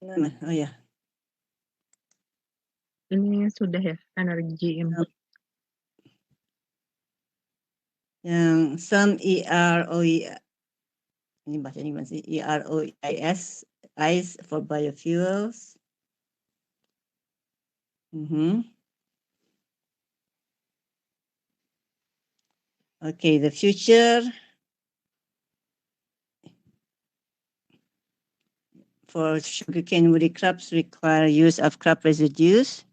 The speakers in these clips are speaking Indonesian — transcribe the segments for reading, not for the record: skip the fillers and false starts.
Oh ya. Ini sudah ya, energi input. Yang some EROE, ini bahasa ini masih EROIS, ICE for biofuels. Okay, the future for sugarcane woody crops require use of crop residues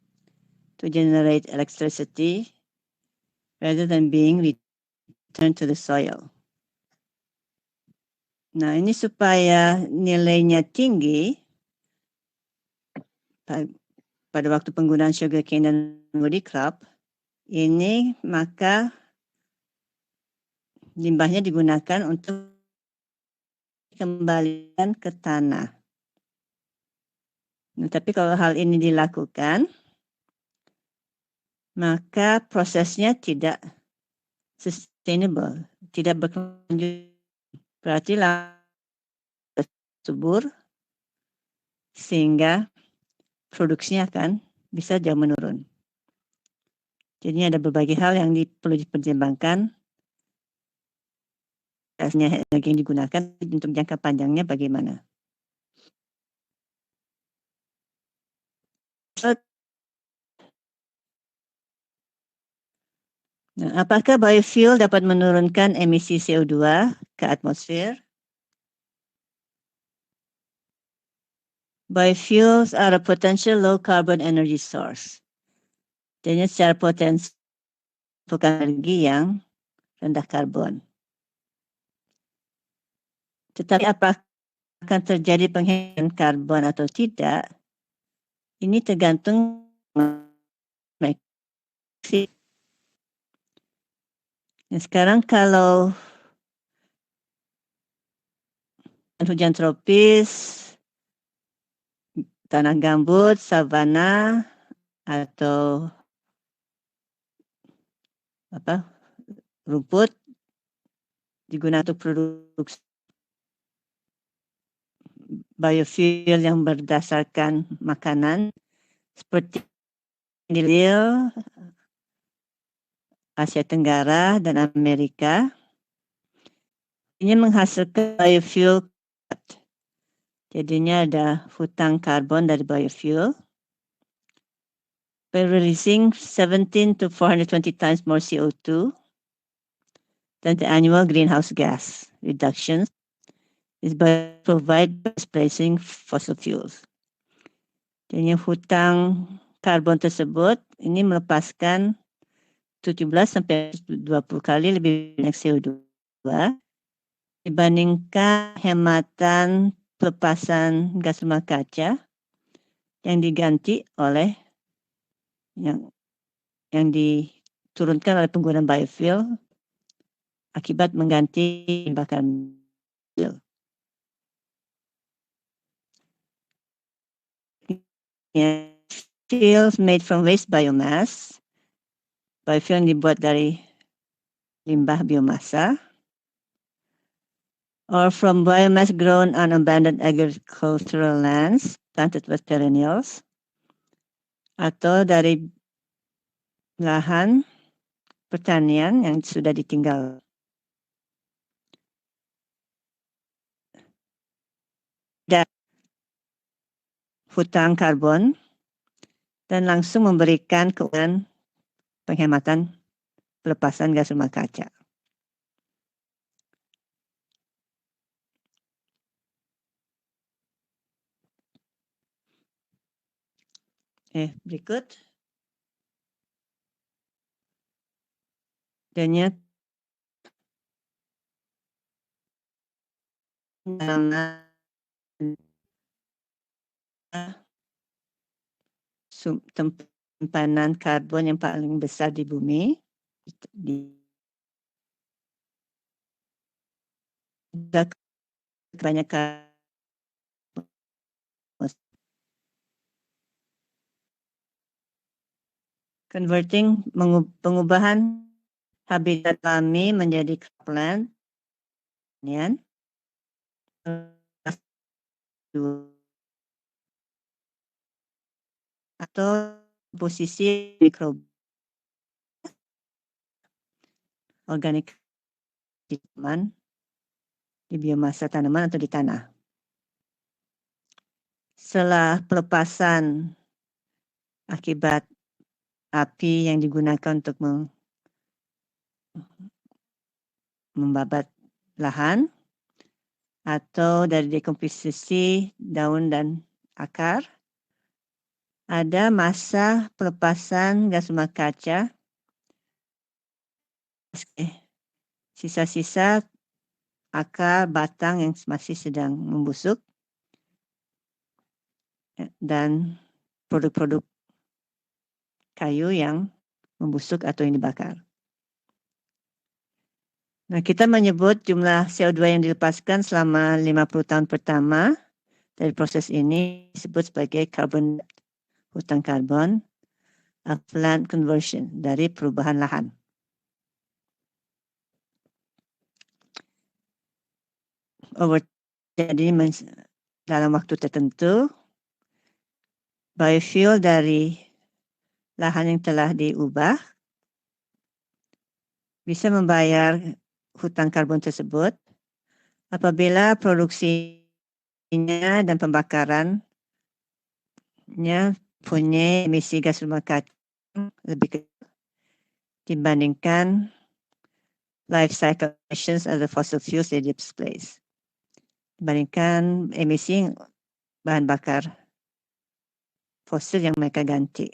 to generate electricity rather than being returned to the soil. Nah, ini supaya nilainya tinggi pada waktu penggunaan sugarcane dan woody crop, ini maka limbahnya digunakan untuk kembalikan ke tanah. Nah, tapi kalau hal ini dilakukan, maka prosesnya tidak sustainable, tidak berkelanjutan. Berarti subur sehingga produksinya akan bisa jauh menurun. Jadi ada berbagai hal yang perlu dipertimbangkan. Energi yang digunakan untuk jangka panjangnya bagaimana. Nah, apakah biofuel dapat menurunkan emisi CO2 ke atmosfer? Biofuels are a potential low carbon energy source. Jadi secara potensi energi yang rendah karbon. Tetapi apakah akan terjadi penghematan karbon atau tidak? Ini tergantung sekarang kalau hujan tropis, tanah gambut, savana, atau rumput digunakan untuk produksi biofuel yang berdasarkan makanan seperti di Asia Tenggara dan Amerika. Ini menghasilkan biofuel. Jadinya ada hutang karbon dari biofuel. By releasing 17 to 420 times more CO2 than the annual greenhouse gas reductions is by displacing fossil fuels. Jadi hutang karbon tersebut ini melepaskan 17 sampai 20 kali lebih banyak CO2 dibandingkan hematan pelepasan gas rumah kaca yang diganti oleh yang diturunkan oleh penggunaan biofuel akibat mengganti bakar fosil. Fuels made from waste biomass, biofuel yang dibuat dari limbah biomasa, or from biomass grown on abandoned agricultural lands planted with perennials, atau dari lahan pertanian yang sudah ditinggal. Dan hutang karbon dan langsung memberikan keuntungan penghematan pelepasan gas rumah kaca. Berikut. Adanya simpanan karbon yang paling besar di bumi kebanyakan pengubahan habitat alami menjadi cropland atau posisi mikroba organik di tanaman, di biomasa tanaman atau di tanah. Setelah pelepasan akibat api yang digunakan untuk membabat lahan atau dari dekomposisi daun dan akar, ada masa pelepasan gas rumah kaca, sisa-sisa akar batang yang masih sedang membusuk, dan produk-produk kayu yang membusuk atau yang dibakar. Nah, kita menyebut jumlah CO2 yang dilepaskan selama 50 tahun pertama dari proses ini disebut sebagai carbon hutang karbon, land conversion, dari perubahan lahan. Jadi dalam waktu tertentu, biofuel dari lahan yang telah diubah bisa membayar hutang karbon tersebut apabila produksinya dan pembakarannya punya emisi gas rumah kaca lebih kecil dibandingkan life cycle emissions of the fossil fuels they displace. Dibandingkan emisi bahan bakar fosil yang mereka ganti.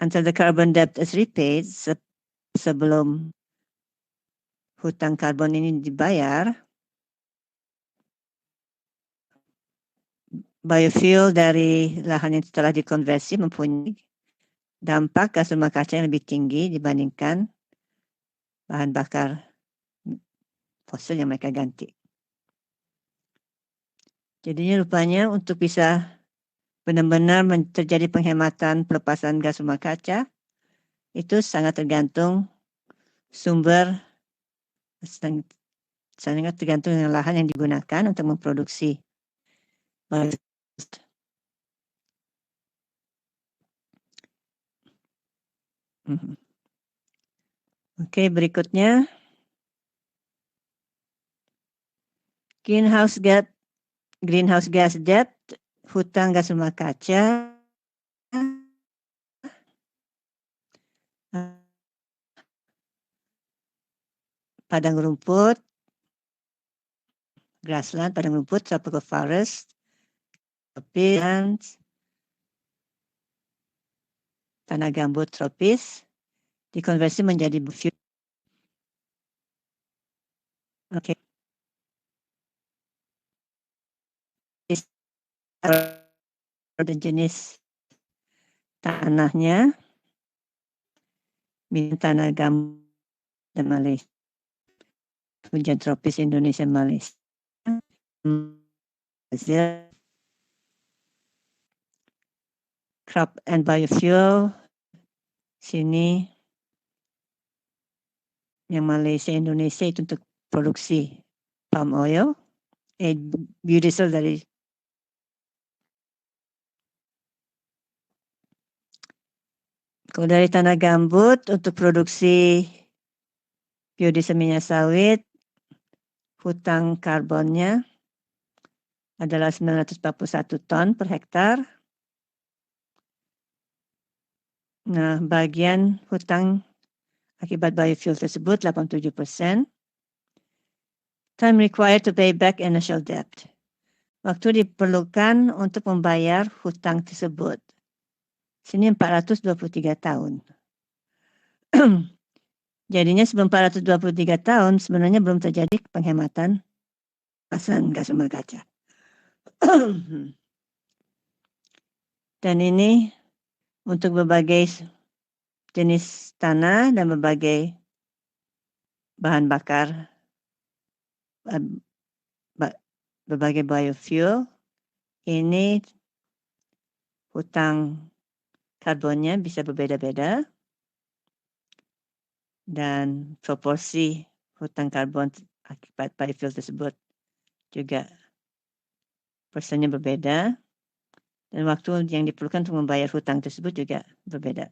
Until the carbon debt is repaid, sebelum hutang karbon ini dibayar, biofuel dari lahan yang telah dikonversi mempunyai dampak gas rumah kaca yang lebih tinggi dibandingkan bahan bakar fosil yang mereka ganti. Jadinya rupanya untuk bisa benar-benar terjadi penghematan pelepasan gas rumah kaca, itu sangat tergantung sumber, sangat tergantung dengan lahan yang digunakan untuk memproduksi. Oke, berikutnya greenhouse gas debt, hutang gas rumah kaca, padang rumput, grassland, padang rumput, tropical forest, tropis, tanah gambut tropis, dikonversi menjadi biofuel. Oke. Ada jenis tanahnya, tanah gambut dan Malaysia, hujan tropis Indonesia, Malaysia, Brazil, crop and biofuel, sini yang Malaysia, Indonesia itu untuk produksi palm oil, biodiesel dari kalau dari tanah gambut untuk produksi biodiesel minyak sawit, hutang karbonnya adalah 941 ton per hektar. Nah, bagian hutang akibat biofuel tersebut 87%. Time required to pay back initial debt. Waktu diperlukan untuk membayar hutang tersebut. Sini 423 tahun. Jadinya sebelum 423 tahun sebenarnya belum terjadi penghematan pasan gas rumah kaca. Dan ini untuk berbagai jenis tanah dan berbagai bahan bakar, berbagai biofuel, ini hutang karbonnya bisa berbeda-beda dan proporsi hutang karbon akibat biofuel tersebut juga persennya berbeda. Dan waktu yang diperlukan untuk membayar hutang tersebut juga berbeda.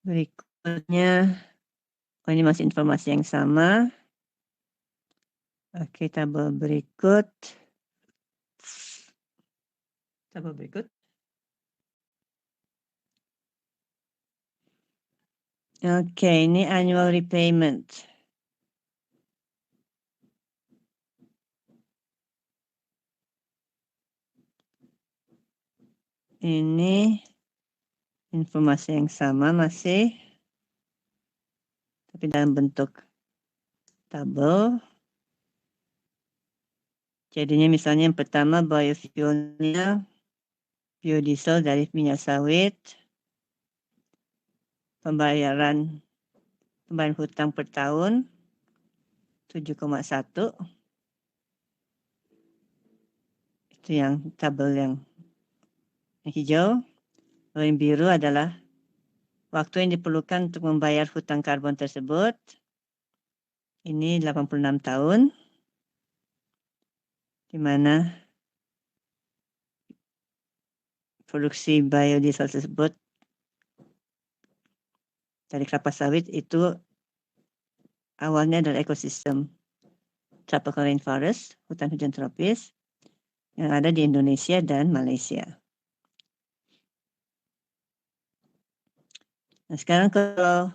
Berikutnya, ini masih informasi yang sama. Oke, tabel berikut. Tabel berikut. Oke, ini annual repayment. Ini informasi yang sama masih, tapi dalam bentuk tabel. Jadinya misalnya yang pertama biofuelnya, biodiesel dari minyak sawit, pembayaran hutang per tahun 7,1. Itu yang tabel yang hijau. Kalau yang biru adalah waktu yang diperlukan untuk membayar hutang karbon tersebut. Ini 86 tahun, di mana produksi biodiesel tersebut dari kelapa sawit itu awalnya adalah ekosistem tropical rainforest, hutan hujan tropis, yang ada di Indonesia dan Malaysia. Nah, sekarang kalau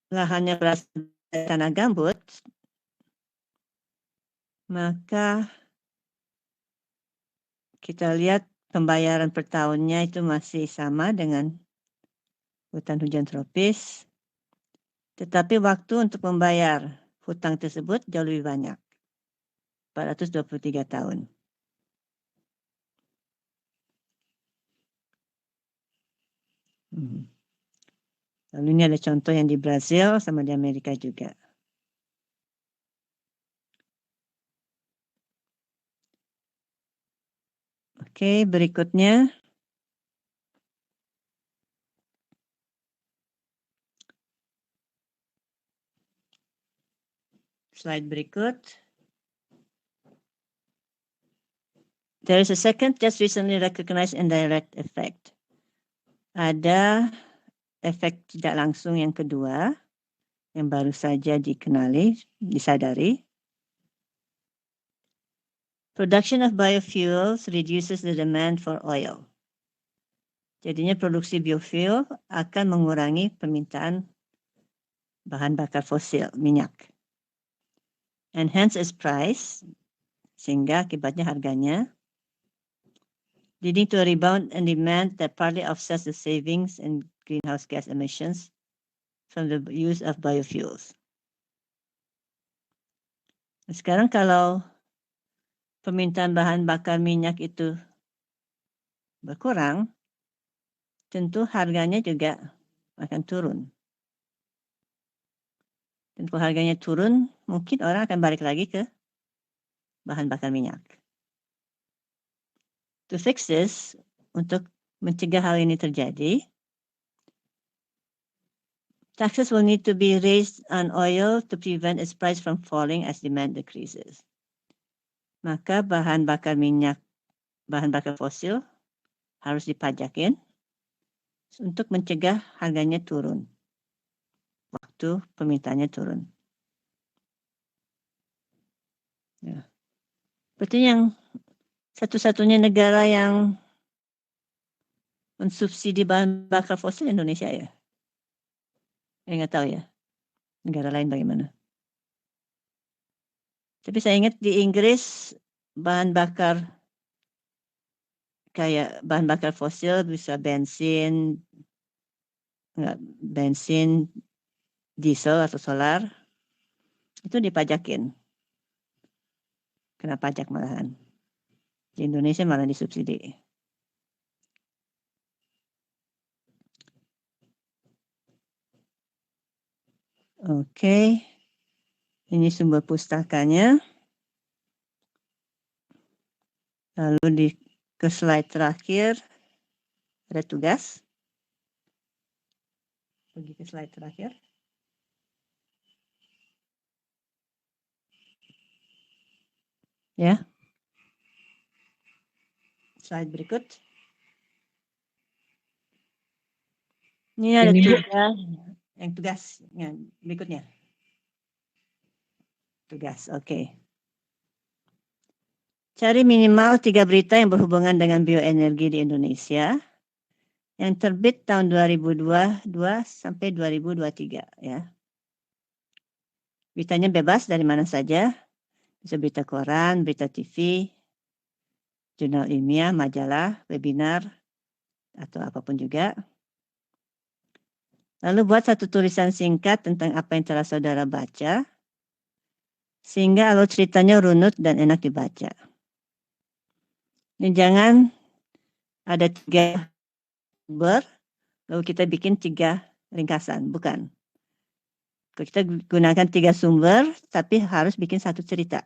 lahannya berasal dari tanah gambut, maka kita lihat pembayaran per tahunnya itu masih sama dengan hutan hujan tropis, tetapi waktu untuk membayar hutang tersebut jauh lebih banyak, 423 tahun. Lalu ini ada contoh yang di Brazil sama di Amerika juga. Oke, berikutnya. Slide berikut. There is a second just recently recognized indirect effect. Ada efek tidak langsung yang kedua yang baru saja disadari. Production of biofuels reduces the demand for oil. Jadinya produksi biofuel akan mengurangi permintaan bahan bakar fosil, minyak. And hence its price, sehingga akibatnya harganya, leading to a rebound in demand that partly offsets the savings in greenhouse gas emissions from the use of biofuels. Sekarang kalau permintaan bahan bakar minyak itu berkurang, tentu harganya juga akan turun. Dan kalau harganya turun, mungkin orang akan balik lagi ke bahan bakar minyak. To fix this, untuk mencegah hal ini terjadi, taxes will need to be raised on oil to prevent its price from falling as demand decreases. Maka bahan bakar fosil harus dipajakin untuk mencegah harganya turun. Waktu permintaannya turun. Ya. Berarti yang satu-satunya negara yang mensubsidi bahan bakar fosil Indonesia ya? Nggak tahu ya. Negara lain bagaimana? Tapi saya ingat di Inggris bahan bakar fosil bisa bensin, diesel atau solar, itu dipajakin. Kena pajak malahan. Di Indonesia malah disubsidi. Oke. Ini sumber pustakanya. Lalu ke slide terakhir ada tugas. Pergi ke slide terakhir. Ya. Slide berikut. Ini ada tugas yang berikutnya. Tugas, oke. Cari minimal 3 berita yang berhubungan dengan bioenergi di Indonesia yang terbit tahun 2022 sampai 2023 ya. Beritanya bebas dari mana saja. Bisa berita koran, berita TV, jurnal ilmiah, majalah, webinar, atau apapun juga. Lalu buat satu tulisan singkat tentang apa yang telah saudara baca, sehingga alur ceritanya runut dan enak dibaca. Ini jangan ada 3 sumber, lalu kita bikin 3 ringkasan, bukan. Kita gunakan 3 sumber, tapi harus bikin satu cerita.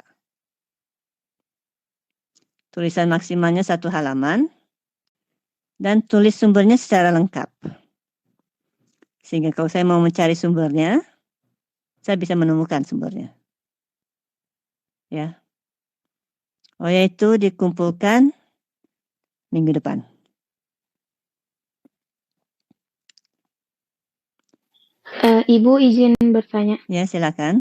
Tulisan maksimalnya 1 halaman, dan tulis sumbernya secara lengkap. Sehingga kalau saya mau mencari sumbernya, saya bisa menemukan sumbernya. Ya. Oh, yaitu dikumpulkan minggu depan. Ibu izin bertanya. Ya, silakan.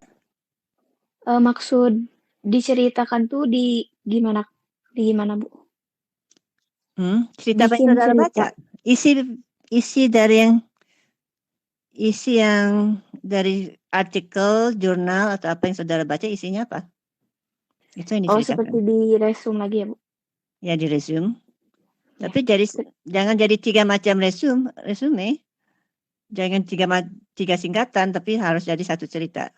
Maksud diceritakan tuh di gimana Bu? Cerita apa yang Bikin saudara cerita. baca? Isi yang dari artikel, jurnal, atau apa yang saudara baca, isinya apa? Itu yang diceritakan. Seperti di resume lagi ya, Bu? Ya, di resume. Ya. Tapi jangan jadi 3 macam resume. Jangan 3 singkatan, tapi harus jadi satu cerita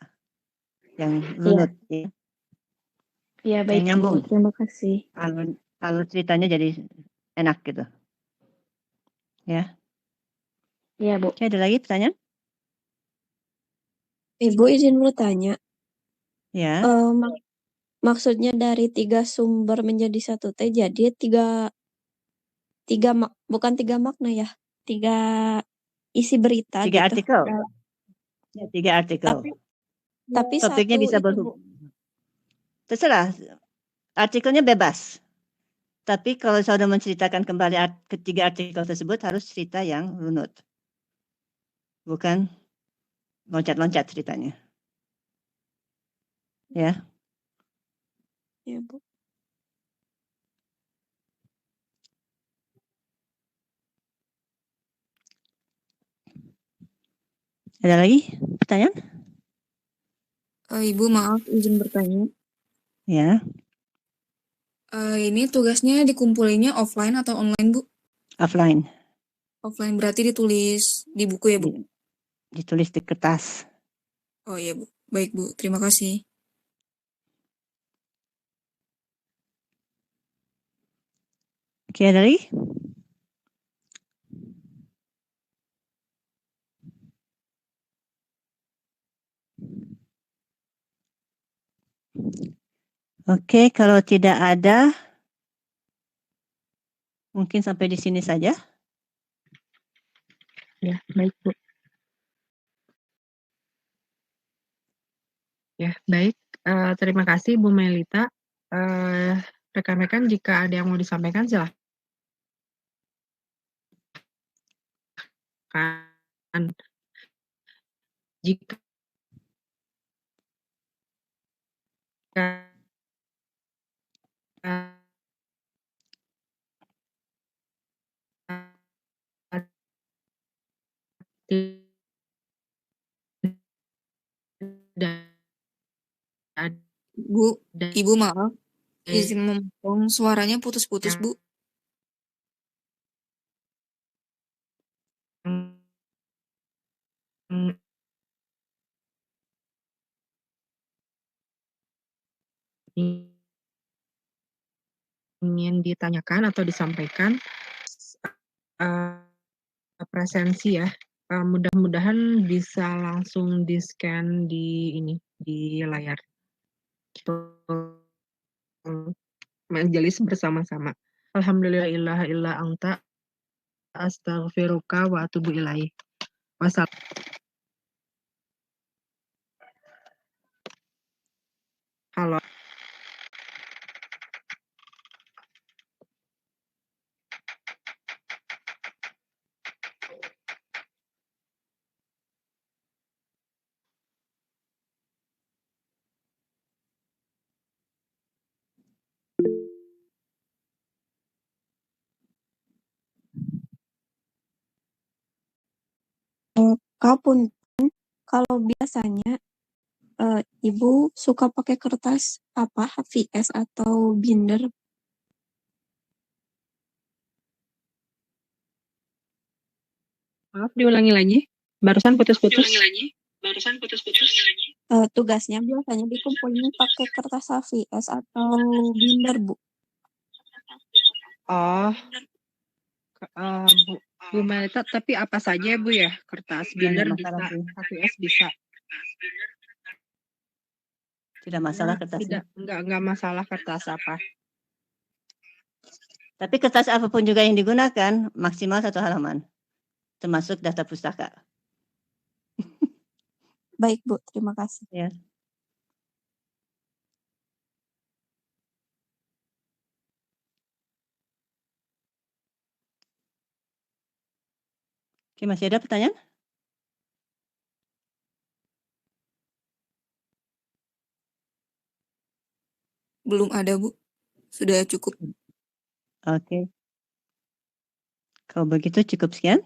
yang runut. Ya. Ya, baik, Yang nyambung. Bu. Terima kasih. Alur ceritanya jadi enak gitu. Ya. Ya, Bu. Oke, ada lagi pertanyaan? Ibu izin bertanya. Ya. Maksudnya dari 3 sumber menjadi 1 teh jadi bukan 3 makna ya. 3 isi berita 3 gitu. artikel. Ya, 3 artikel. Tapi Topiknya satu bisa itu, Bu. berhubung. Terserah. Artikelnya bebas. Tapi kalau saudara menceritakan kembali ketiga artikel tersebut harus cerita yang runut. Bukan loncat-loncat ceritanya. Ya. Ya, Bu. Ada lagi pertanyaan? Ibu maaf izin bertanya. Ya. Ini tugasnya dikumpulinnya offline atau online, Bu? Offline. Offline berarti ditulis di buku ya, Bu? Ditulis di kertas. Oh iya, Bu. Baik, Bu. Terima kasih. Oke, ada lagi? Oke, kalau tidak ada, mungkin sampai di sini saja. Ya, baik, Bu. Ya, baik. Terima kasih, Bu Melita. Rekan-rekan, jika ada yang mau disampaikan, silahkan. Jika Bu, Ibu maaf. Izin memotong, suaranya putus-putus, Bu. ingin ditanyakan atau disampaikan, presensi ya. Mudah-mudahan bisa langsung di-scan di layar. Majelis bersama-sama. Alhamdulillah ilaha illa anta astaghfiruka wa atubu ilaih. Wassalam. Kalau Kak punten, kalau biasanya Ibu suka pakai kertas apa, HVS atau binder? maaf diulangi lagi, barusan putus-putus. Tugasnya biasanya dikumpulin pakai kertas HVS atau binder, Bu? Oh, Bu Melita, tapi apa saja ya Bu ya? Kertas, binder Nggak bisa, masalah sih. HVS bisa. Tidak masalah kertasnya. Enggak masalah kertas apa. Tapi kertas apapun juga yang digunakan maksimal 1 halaman, termasuk daftar pustaka. Baik, Bu. Terima kasih. Ya. Oke, masih ada pertanyaan? Belum ada, Bu. Sudah cukup. Oke. Kalau begitu cukup sekian.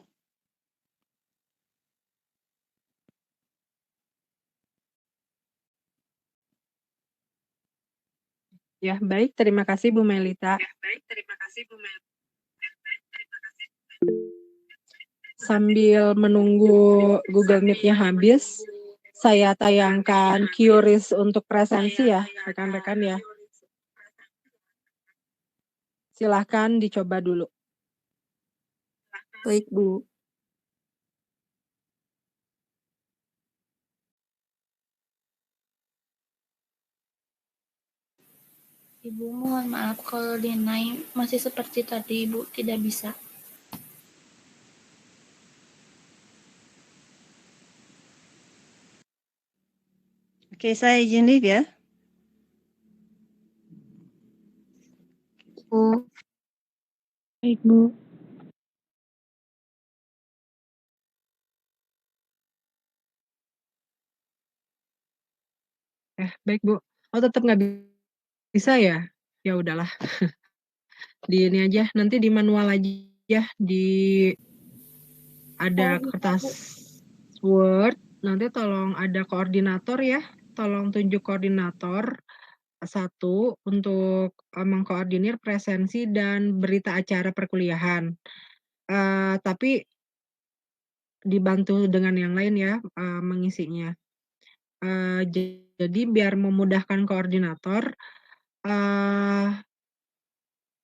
Ya, baik. Terima kasih Bu Melita. Sambil menunggu Google Meet-nya habis, saya tayangkan QRIS untuk presensi ya, rekan-rekan ya. Silahkan dicoba dulu. Baik, Bu. Ibu, mohon maaf kalau Denai masih seperti tadi, Ibu, tidak bisa. Oke, saya izin live ya. Bu. Baik, Bu. Baik Bu. Oh, tetap nggak bisa ya? Ya udahlah. Di ini aja, nanti di manual aja ya, ada kertas Word, nanti tolong ada koordinator ya, tolong tunjuk koordinator 1 untuk mengkoordinir presensi dan berita acara perkuliahan. Tapi dibantu dengan yang lain ya mengisinya. Jadi biar memudahkan koordinator,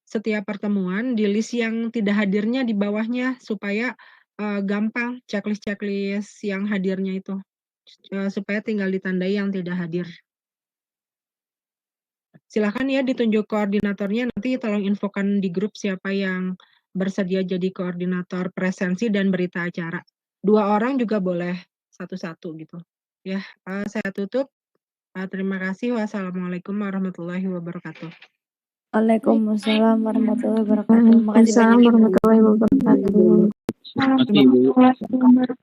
setiap pertemuan di list yang tidak hadirnya di bawahnya supaya gampang checklist yang hadirnya itu, supaya tinggal ditandai yang tidak hadir. Silakan ya ditunjuk koordinatornya, nanti tolong infokan di grup siapa yang bersedia jadi koordinator presensi dan berita acara. 2 orang juga boleh, 1-1 gitu. Ya, saya tutup. Terima kasih. Wassalamualaikum warahmatullahi wabarakatuh. Waalaikumsalam warahmatullahi wabarakatuh. Makasih banyak Ibu. Warahmatullahi wabarakatuh. Terima kasih, Bu.